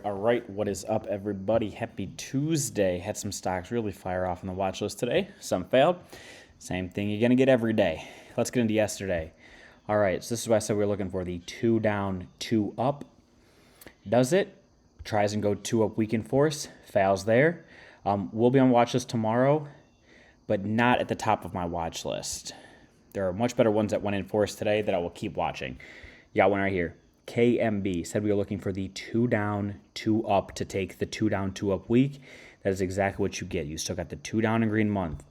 All right, what is up, everybody? Happy Tuesday. Had some stocks really fire off on the watch list today. Some failed. Same thing you're going to get every day. Let's get into yesterday. All right, so this is why I said we were looking for the 2 down, 2 up. Does it? Tries and go 2 up, weak in force. Fails there. We'll be on watch list tomorrow, but not at the top of my watch list. There are much better ones that went in force today that I will keep watching. You got one right here. KMB said we were looking for the 2 down, 2 up to take the 2 down, 2 up week. That is exactly what you get. You still got the 2 down and green month.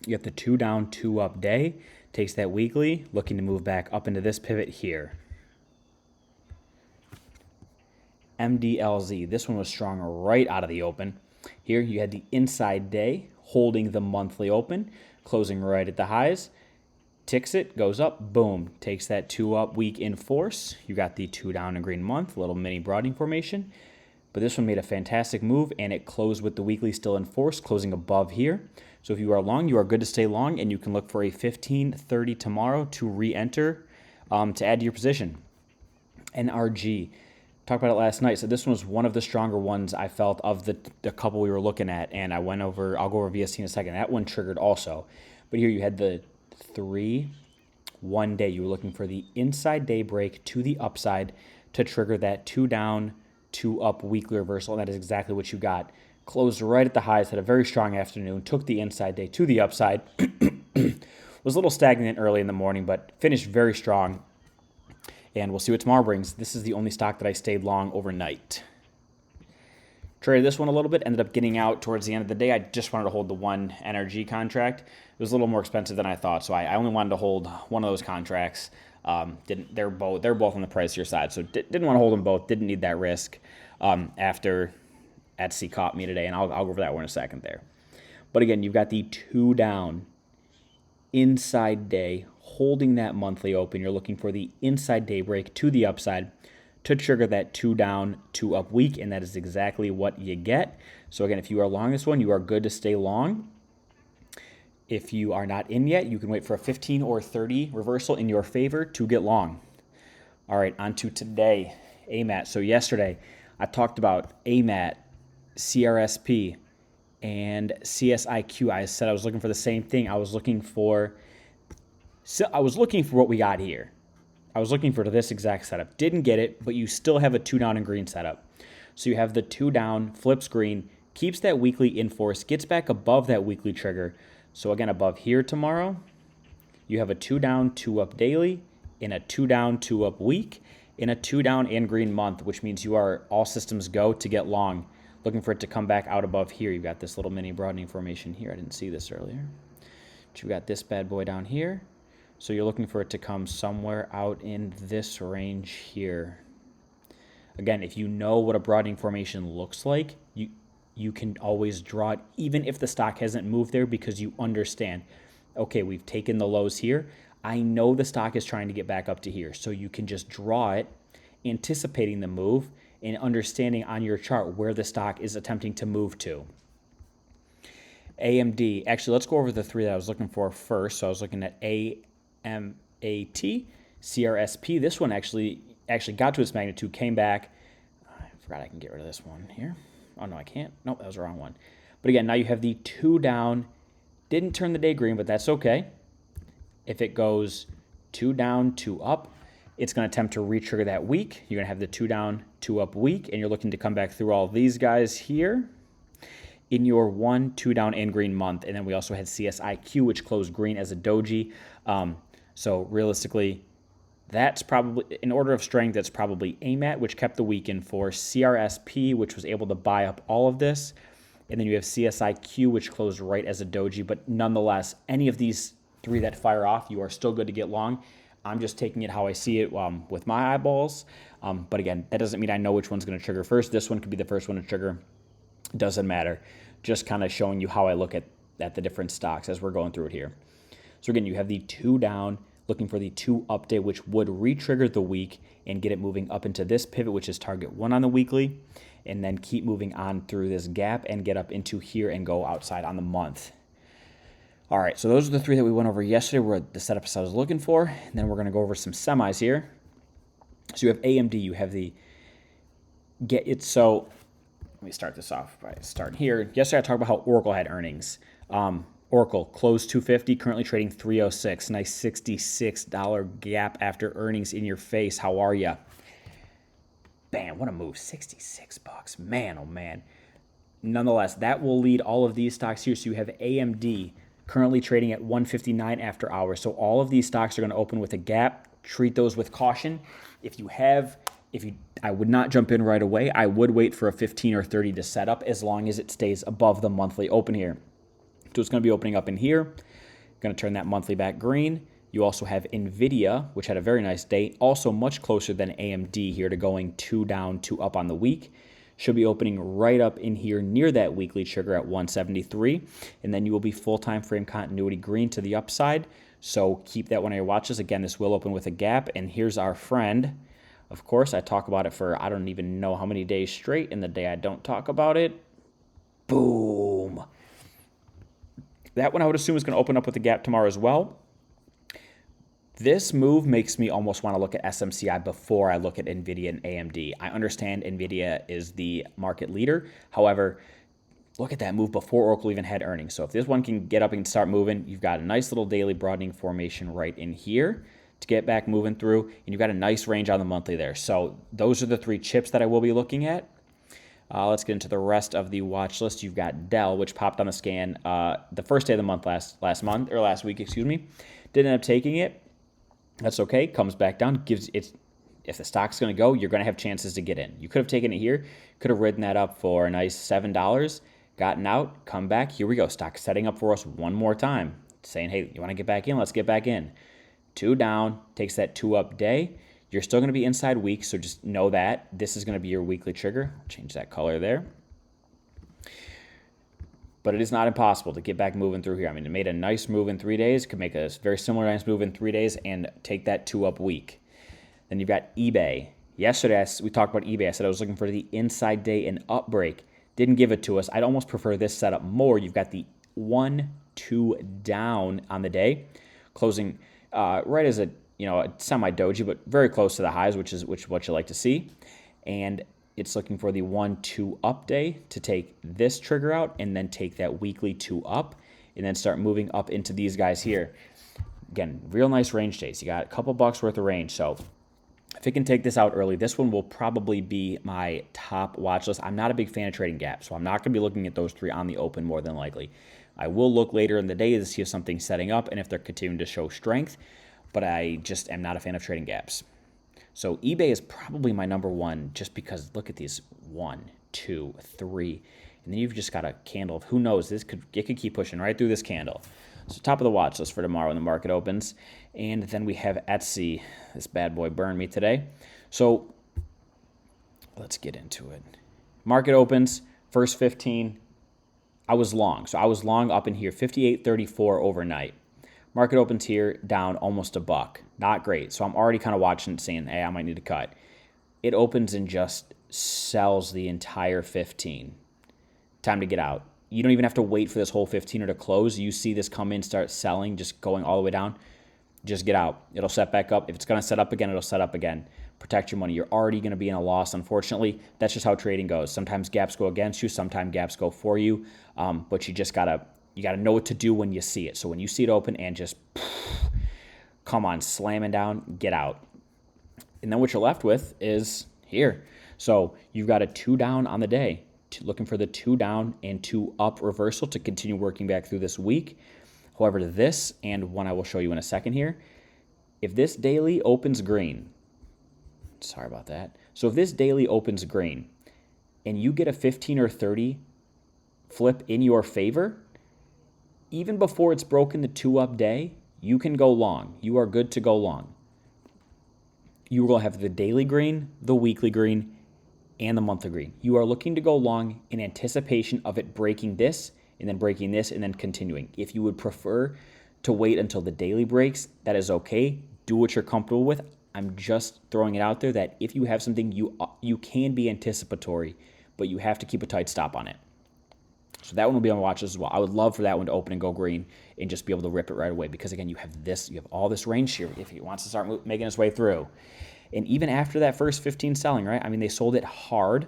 You got the 2 down, 2 up day. Takes that weekly, looking to move back up into this pivot here. MDLZ. This one was strong right out of the open. Here you had the inside day holding the monthly open, closing right at the highs. Ticks it, goes up, boom, takes that 2 up week in force. You got the 2 down and green month, little mini broadening formation. But this one made a fantastic move, and it closed with the weekly still in force, closing above here. So if you are long, you are good to stay long, and you can look for a 15.30 tomorrow to re-enter to add to your position. NRG. Talked about it last night. So this one was one of the stronger ones I felt of the couple we were looking at, and I'll go over VST in a second. That one triggered also. But here you had the 3 1 day. You were looking for the inside day break to the upside to trigger that 2 down, 2 up weekly reversal, and that is exactly what you got. Closed right at the highs, had a very strong afternoon, took the inside day to the upside. Was a little stagnant early in the morning, but finished very strong. And we'll see what tomorrow brings. This is the only stock that I stayed long overnight. Traded this one a little bit, ended up getting out towards the end of the day. I just wanted to hold the one NRG contract. It was a little more expensive than I thought, so I only wanted to hold one of those contracts. They're both on the pricier side, so didn't want to hold them both. Didn't need that risk. After Etsy caught me today, and I'll go over that one in a second there. But again, you've got the 2 down inside day holding that monthly open. You're looking for the inside day break to the upside to trigger that 2 down, 2 up week, and that is exactly what you get. So again, if you are long this one, you are good to stay long. If you are not in yet, you can wait for a 15 or 30 reversal in your favor to get long. All right, on to today, AMAT. So yesterday, I talked about AMAT, CRSP, and CSIQ. I said I was looking for the same thing. I was looking for what we got here. I was looking for this exact setup. Didn't get it, but you still have a 2 down and green setup. So you have the 2 down, flips green, keeps that weekly in force, gets back above that weekly trigger. So again, above here tomorrow, you have a 2 down, 2 up daily, in a 2 down, 2 up week, in a 2 down and green month, which means you are all systems go to get long. Looking for it to come back out above here. You've got this little mini broadening formation here. I didn't see this earlier. But you've got this bad boy down here. So you're looking for it to come somewhere out in this range here. Again, if you know what a broadening formation looks like, you can always draw it, even if the stock hasn't moved there, because you understand, okay, we've taken the lows here. I know the stock is trying to get back up to here. So you can just draw it, anticipating the move, and understanding on your chart where the stock is attempting to move to. AMD. Actually, let's go over the 3 that I was looking for first. So I was looking at AMAT, CRSP. This one actually got to its magnitude, came back. I forgot I can get rid of this one here. Oh, no, I can't. Nope, that was the wrong one. But again, now you have the 2 down. Didn't turn the day green, but that's okay. If it goes 2 down, 2 up, it's going to attempt to re-trigger that week. You're going to have the 2 down, 2 up week, and you're looking to come back through all these guys here in your 1, 2 down and green month. And then we also had CSIQ, which closed green as a doji. So realistically, that's probably, in order of strength, that's probably AMAT, which kept the week in force, CRSP, which was able to buy up all of this, and then you have CSIQ, which closed right as a doji. But nonetheless, any of these 3 that fire off, you are still good to get long. I'm just taking it how I see it with my eyeballs. But again, that doesn't mean I know which one's going to trigger first. This one could be the first one to trigger. Doesn't matter. Just kind of showing you how I look at the different stocks as we're going through it here. So again, you have the 2 down, looking for the 2 up day, which would re-trigger the week and get it moving up into this pivot, which is target 1 on the weekly, and then keep moving on through this gap and get up into here and go outside on the month. All right, so those are the 3 that we went over yesterday, were the setups I was looking for. And then we're going to go over some semis here. So you have AMD, you have the get it. So let me start this off by starting here. Yesterday I talked about how Oracle had earnings. Oracle closed 250, currently trading 306. Nice $66 gap after earnings in your face. How are ya? Bam, what a move. 66 bucks. Man, oh man. Nonetheless, that will lead all of these stocks here. So you have AMD currently trading at 159 after hours. So all of these stocks are going to open with a gap. Treat those with caution. I would not jump in right away. I would wait for a 15 or 30 to set up as long as it stays above the monthly open here. So it's going to be opening up in here. Going to turn that monthly back green. You also have NVIDIA, which had a very nice day, also much closer than AMD here to going 2 down, 2 up on the week. Should be opening right up in here near that weekly trigger at 173. And then you will be full time frame continuity green to the upside. So keep that one on your watch list. Again, this will open with a gap. And here's our friend. Of course, I talk about it for I don't even know how many days straight. And the day I don't talk about it, boom. That one I would assume is going to open up with a gap tomorrow as well. This move makes me almost want to look at SMCI before I look at NVIDIA and AMD. I understand NVIDIA is the market leader. However, look at that move before Oracle even had earnings. So if this one can get up and start moving, you've got a nice little daily broadening formation right in here to get back moving through, and you've got a nice range on the monthly there. So those are the 3 chips that I will be looking at. Let's get into the rest of the watch list. You've got Dell, which popped on the scan the first day of the month last week. Didn't end up taking it. That's okay. Comes back down. If the stock's going to go, you're going to have chances to get in. You could have taken it here. Could have ridden that up for a nice $7. Gotten out. Come back. Here we go. Stock setting up for us one more time. Saying, hey, you want to get back in? Let's get back in. 2 down. Takes that 2 up day. You're still going to be inside week, so just know that. This is going to be your weekly trigger. Change that color there. But it is not impossible to get back moving through here. I mean, it made a nice move in 3 days. Could make a very similar nice move in 3 days and take that 2 up week. Then you've got eBay. Yesterday, we talked about eBay. I said I was looking for the inside day and up break. Didn't give it to us. I'd almost prefer this setup more. You've got the 1-2 down on the day, closing right as a semi-doji, but very close to the highs, which is what you like to see. And it's looking for the 1-2 up day to take this trigger out and then take that weekly 2 up and then start moving up into these guys here. Again, real nice range days. You got a couple bucks worth of range. So if it can take this out early, this one will probably be my top watch list. I'm not a big fan of trading gaps, so I'm not going to be looking at those 3 on the open more than likely. I will look later in the day to see if something's setting up and if they're continuing to show strength, but I just am not a fan of trading gaps. So eBay is probably my number one just because look at these 1, 2, 3, and then you've just got a candle of who knows, it could keep pushing right through this candle. So top of the watch list for tomorrow when the market opens. And then we have Etsy. This bad boy burned me today. So let's get into it. Market opens, first 15. I was long. So I was long up in here, 58.34 overnight. Market opens here down almost $1. Not great. So I'm already kind of watching it saying, hey, I might need to cut. It opens and just sells the entire 15. Time to get out. You don't even have to wait for this whole 15er to close. You see this come in, start selling, just going all the way down. Just get out. It'll set back up. If it's going to set up again, it'll set up again. Protect your money. You're already going to be in a loss, unfortunately. That's just how trading goes. Sometimes gaps go against you. Sometimes gaps go for you. But you just got to know what to do when you see it. So when you see it open and just come on, slamming down, get out. And then what you're left with is here. So you've got a 2 down on the day. Looking for the 2 down and 2 up reversal to continue working back through this week. However, this and one I will show you in a second here, if this daily opens green, sorry about that. So if this daily opens green and you get a 15 or 30 flip in your favor, even before it's broken the 2 up day, you can go long. You are good to go long. You will have the daily green, the weekly green, and the monthly green. You are looking to go long in anticipation of it breaking this and then breaking this and then continuing. If you would prefer to wait until the daily breaks, that is okay. Do what you're comfortable with. I'm just throwing it out there that if you have something, you can be anticipatory, but you have to keep a tight stop on it. So that one will be on watch list as well. I would love for that one to open and go green and just be able to rip it right away because, again, you have all this range here if it wants to start making its way through. And even after that first 15 selling, right? I mean, they sold it hard,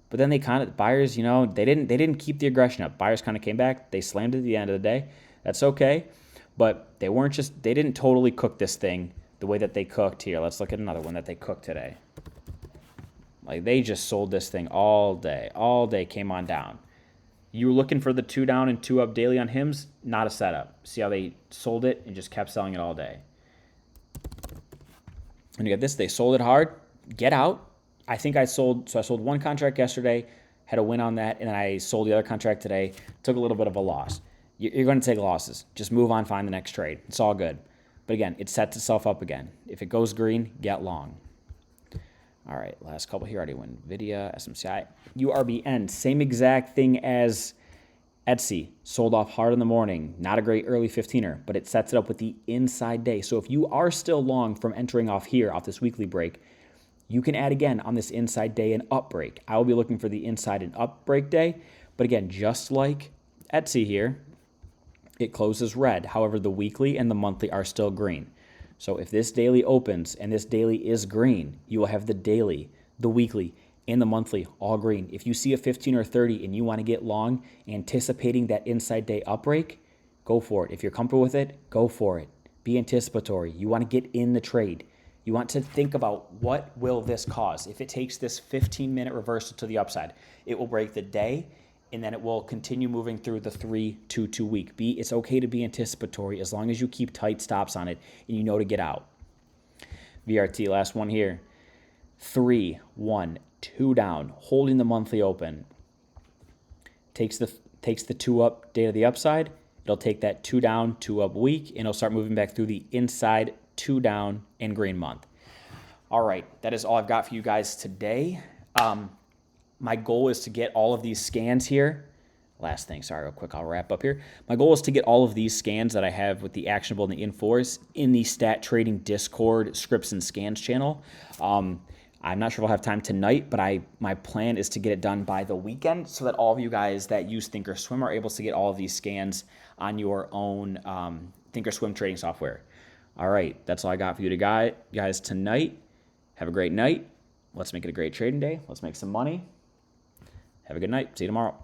but then they kind of, buyers, they didn't keep the aggression up. Buyers kind of came back. They slammed it at the end of the day. That's okay. But they didn't totally cook this thing the way that they cooked here. Let's look at another one that they cooked today. Like, they just sold this thing all day, came on down. You were looking for the 2 down and 2 up daily on HIMS, not a setup. See how they sold it and just kept selling it all day. And you got this, they sold it hard, get out. I sold one contract yesterday, had a win on that, and then I sold the other contract today, took a little bit of a loss. You're going to take losses. Just move on, find the next trade. It's all good. But again, it sets itself up again. If it goes green, get long. All right, last couple here. I already went NVIDIA, SMCI. URBN, same exact thing as Etsy. Sold off hard in the morning. Not a great early 15er, but it sets it up with the inside day. So if you are still long from entering off here, off this weekly break, you can add again on this inside day and up break. I will be looking for the inside and up break day. But again, just like Etsy here, it closes red. However, the weekly and the monthly are still green. So if this daily opens and this daily is green, you will have the daily, the weekly, and the monthly all green. If you see a 15 or 30 and you want to get long, anticipating that inside day up break, go for it. If you're comfortable with it, go for it. Be anticipatory. You want to get in the trade. You want to think about, what will this cause? If it takes this 15-minute reversal to the upside, it will break the day, and then it will continue moving through the 3-2 week. It's okay to be anticipatory as long as you keep tight stops on it and you know to get out. VRT, last one here. 3, 1, 2 down, holding the monthly open. Takes the 2 up day to the upside. It'll take that 2 down, 2 up week, and it'll start moving back through the inside 2 down and green month. All right, that is all I've got for you guys today. My goal is to get all of these scans here. Last thing, sorry, real quick, I'll wrap up here. My goal is to get all of these scans that I have with the actionable and the in-force in the Stat Trading Discord scripts and scans channel. I'm not sure if I'll have time tonight, but my plan is to get it done by the weekend so that all of you guys that use Thinkorswim are able to get all of these scans on your own Thinkorswim trading software. All right, that's all I got for you guys tonight. Have a great night. Let's make it a great trading day. Let's make some money. Have a good night. See you tomorrow.